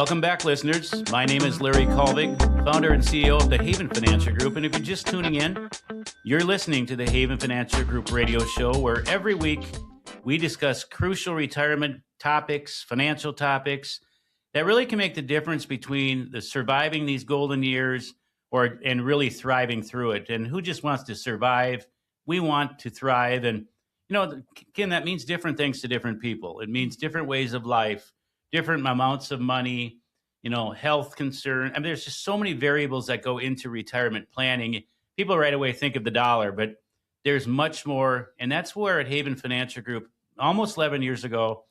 Welcome back, listeners. My name is Larry Kallevig, founder and CEO of the Haven Financial Group. And if you're just tuning in, you're listening to the Haven Financial Group radio show, where every week we discuss crucial retirement topics, financial topics that really can make the difference between the surviving these golden years and really thriving through it. And who just wants to survive? We want to thrive. And, Kim, that means different things to different people. It means different ways of life, different amounts of money, health concern. I mean, there's just so many variables that go into retirement planning. People right away think of the dollar, but there's much more. And that's where at Haven Financial Group, almost 11 years ago,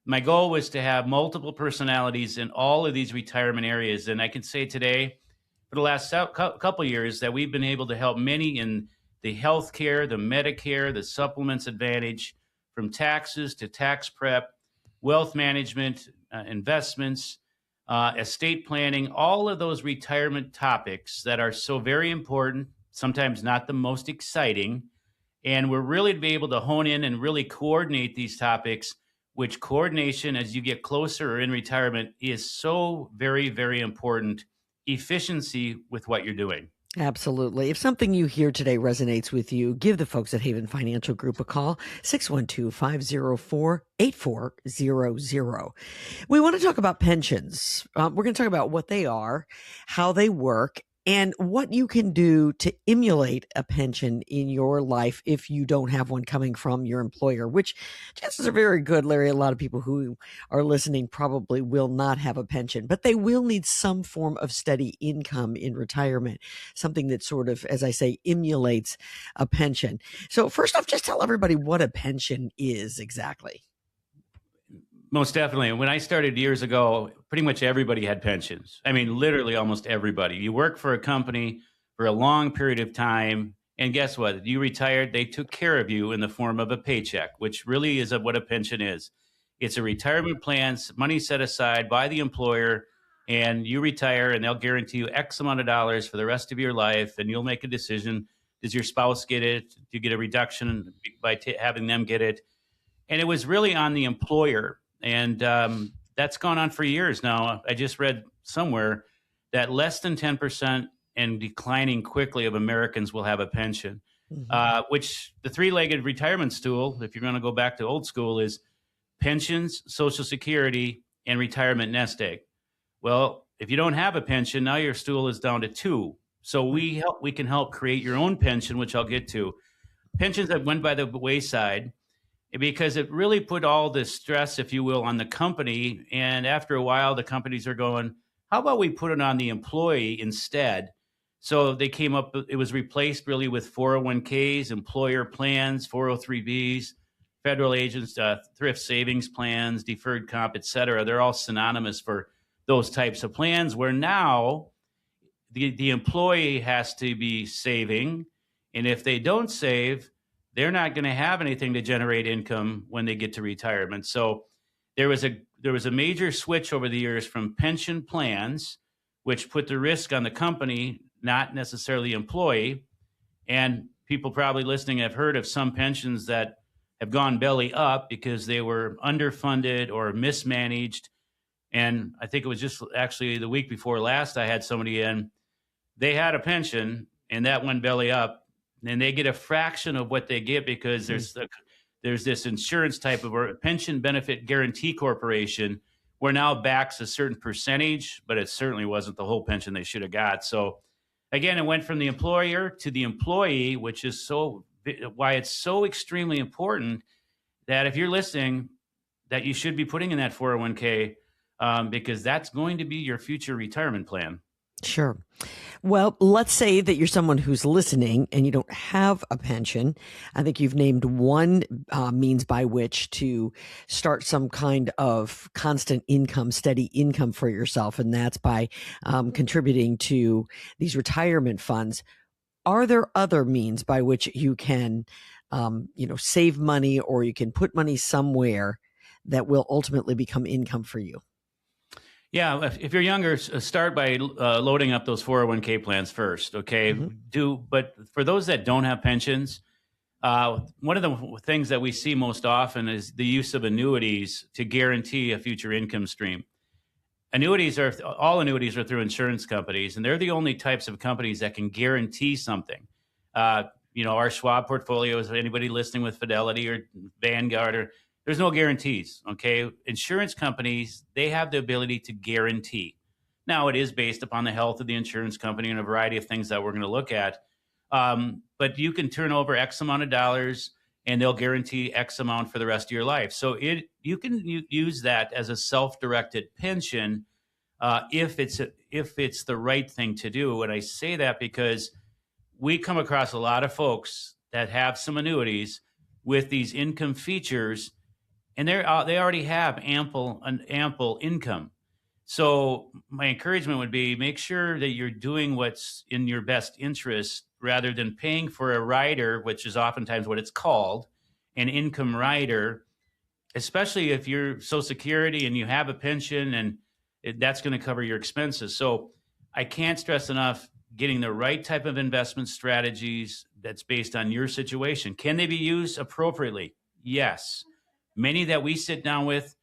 my goal was to have multiple personalities in all of these retirement areas. And I can say today, for the last couple of years, that we've been able to help many in the healthcare, the Medicare, the supplements advantage, from taxes to tax prep, wealth management, investments, estate planning, all of those retirement topics that are so very important, sometimes not the most exciting. And we're really to be able to hone in and really coordinate these topics, which coordination as you get closer or in retirement is so very, very important. Efficiency with what you're doing. Absolutely. If something you hear today resonates with you, give the folks at Haven Financial Group a call, 612-504-8400. We want to talk about pensions. We're going to talk about what they are, how they work, and what you can do to emulate a pension in your life if you don't have one coming from your employer, which chances are very good, Larry. A lot of people who are listening probably will not have a pension, but they will need some form of steady income in retirement, something that sort of, as I say, emulates a pension. So first off, just tell everybody what a pension is exactly. Most definitely. When I started years ago, pretty much everybody had pensions. I mean, literally almost everybody. You work for a company for a long period of time, and guess what? You retired, they took care of you in the form of a paycheck, which really is what a pension is. It's a retirement plan, money set aside by the employer, and you retire, and they'll guarantee you X amount of dollars for the rest of your life, and you'll make a decision. Does your spouse get it? Do you get a reduction by having them get it? And it was really on the employer. And that's gone on for years now. I just read somewhere that less than 10% and declining quickly of Americans will have a pension, which the three-legged retirement stool, if you're going to go back to old school, is pensions, Social Security, and retirement nest egg. Well, if you don't have a pension, now your stool is down to two. So we can help create your own pension, which I'll get to. Pensions that went by the wayside, because it really put all the stress, if you will, on the company. And after a while, the companies are going, how about we put it on the employee instead? So they came up, it was replaced really with 401ks, employer plans, 403bs, federal agents, thrift savings plans, deferred comp, et cetera. They're all synonymous for those types of plans, where now the employee has to be saving. And if they don't save, they're not going to have anything to generate income when they get to retirement. So there was a major switch over the years from pension plans, which put the risk on the company, not necessarily the employee. And people probably listening have heard of some pensions that have gone belly up because they were underfunded or mismanaged. And I think it was just actually the week before last, I had somebody in, they had a pension and that went belly up. And they get a fraction of what they get because there's this insurance type of a pension benefit guarantee corporation where now backs a certain percentage, but it certainly wasn't the whole pension they should have got. So again, it went from the employer to the employee, which is why it's so extremely important that if you're listening, that you should be putting in that 401k because that's going to be your future retirement plan. Sure. Well, let's say that you're someone who's listening and you don't have a pension. I think you've named one means by which to start some kind of constant income, steady income for yourself, and that's by contributing to these retirement funds. Are there other means by which you can, save money, or you can put money somewhere that will ultimately become income for you? Yeah, if you're younger, start by loading up those 401k plans first, okay? But for those that don't have pensions, one of the things that we see most often is the use of annuities to guarantee a future income stream. all annuities are through insurance companies, and they're the only types of companies that can guarantee something. Uh, our Schwab portfolios, anybody listening with Fidelity or Vanguard, there's no guarantees. Okay. Insurance companies, they have the ability to guarantee. Now, it is based upon the health of the insurance company and a variety of things that we're going to look at. But you can turn over X amount of dollars and they'll guarantee X amount for the rest of your life. So you can use that as a self-directed pension if it's the right thing to do. And I say that because we come across a lot of folks that have some annuities with these income features, and they already have ample income. So my encouragement would be make sure that you're doing what's in your best interest rather than paying for a rider, which is oftentimes what it's called, an income rider, especially if you're Social Security and you have a pension and that's going to cover your expenses. So I can't stress enough getting the right type of investment strategies that's based on your situation. Can they be used appropriately? Yes. Many that we sit down with,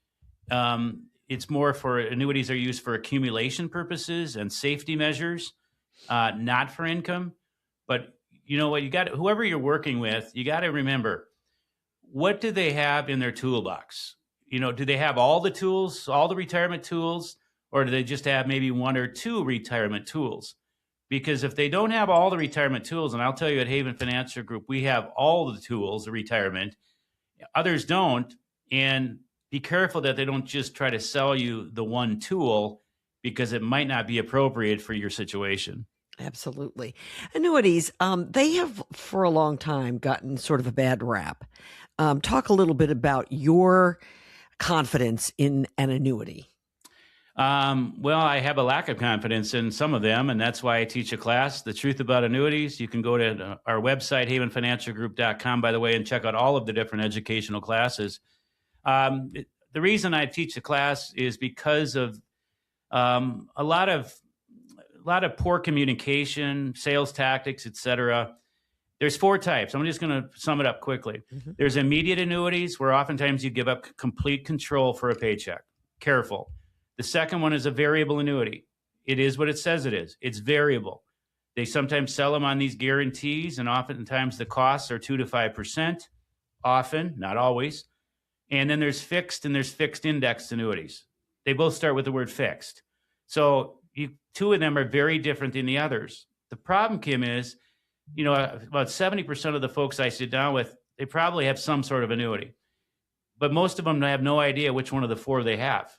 it's more for annuities are used for accumulation purposes and safety measures, not for income. But you know what? Whoever you're working with, you got to remember, what do they have in their toolbox? Do they have all the tools, all the retirement tools, or do they just have maybe one or two retirement tools? Because if they don't have all the retirement tools, and I'll tell you at Haven Financial Group, we have all the tools of retirement, others don't. And be careful that they don't just try to sell you the one tool because it might not be appropriate for your situation. Absolutely. Annuities, they have for a long time gotten sort of a bad rap. Talk a little bit about your confidence in an annuity. Well, I have a lack of confidence in some of them, and that's why I teach a class, The Truth About Annuities. You can go to our website, havenfinancialgroup.com, by the way, and check out all of the different educational classes. The reason I teach the class is because of a lot of poor communication, sales tactics, etc. There's 4 types. I'm just going to sum it up quickly. Mm-hmm. There's immediate annuities, where oftentimes you give up complete control for a paycheck. Careful. The second one is a variable annuity. It is what it says it is. It's variable. They sometimes sell them on these guarantees, and oftentimes the costs are 2 to 5%. Often, not always. And then there's fixed and there's fixed indexed annuities. They both start with the word fixed. So 2 of them are very different than the others. The problem, Kim, is, about 70% of the folks I sit down with, they probably have some sort of annuity. But most of them have no idea which one of the 4 they have.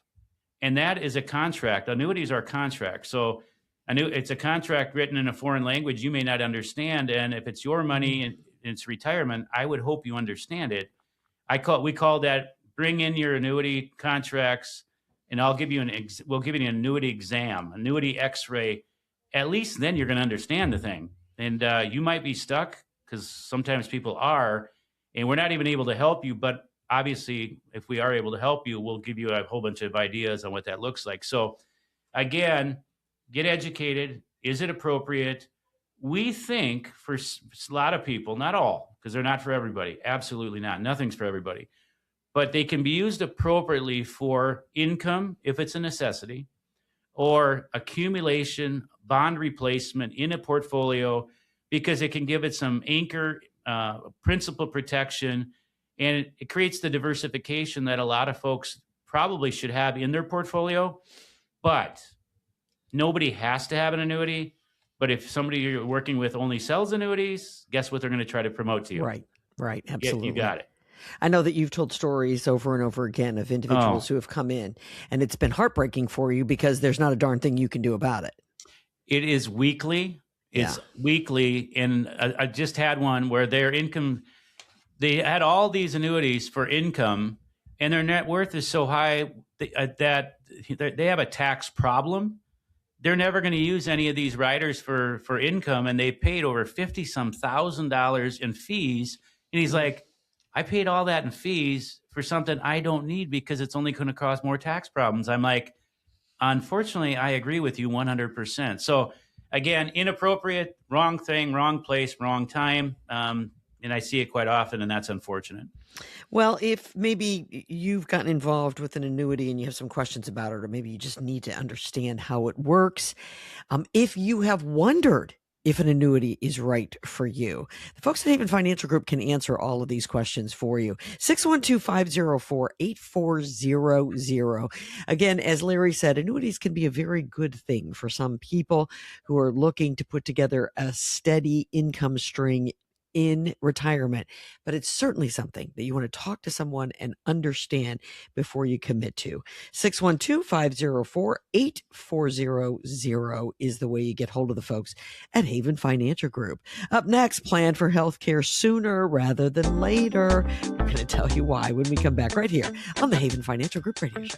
And that is a contract. Annuities are contracts. So it's a contract written in a foreign language you may not understand. And if it's your money and it's retirement, I would hope you understand it. We call that bring in your annuity contracts, and we'll give you an annuity exam, annuity X-ray. At least then you're going to understand the thing. And you might be stuck, because sometimes people are, and we're not even able to help you. But obviously, if we are able to help you, we'll give you a whole bunch of ideas on what that looks like. So again, get educated. Is it appropriate? We think for a lot of people, not all, because they're not for everybody. Absolutely not. Nothing's for everybody. But they can be used appropriately for income if it's a necessity, or accumulation, bond replacement in a portfolio, because it can give it some anchor, principal protection, and it creates the diversification that a lot of folks probably should have in their portfolio. But nobody has to have an annuity. But if somebody you're working with only sells annuities, guess what they're going to try to promote to you? Right. Absolutely. You got it. I know that you've told stories over and over again of individuals who have come in, and it's been heartbreaking for you because there's not a darn thing you can do about it. It is weekly. It's weekly. And I just had one where their income, they had all these annuities for income, and their net worth is so high that they have a tax problem. They're never going to use any of these riders for income, and they paid over $50-some thousand in fees. And he's like, I paid all that in fees for something I don't need because it's only going to cause more tax problems. I'm like, unfortunately, I agree with you 100%. So again, inappropriate, wrong thing, wrong place, wrong time. And I see it quite often, and that's unfortunate. Well, if maybe you've gotten involved with an annuity and you have some questions about it, or maybe you just need to understand how it works, if you have wondered if an annuity is right for you, the folks at Haven Financial Group can answer all of these questions for you. 612-504-8400. Again, as Larry said, annuities can be a very good thing for some people who are looking to put together a steady income string in retirement, but it's certainly something that you want to talk to someone and understand before you commit to. 612-504-8400 is the way you get hold of the folks at Haven Financial Group. Up next, plan for healthcare sooner rather than later. We're going to tell you why when we come back right here on the Haven Financial Group Radio Show.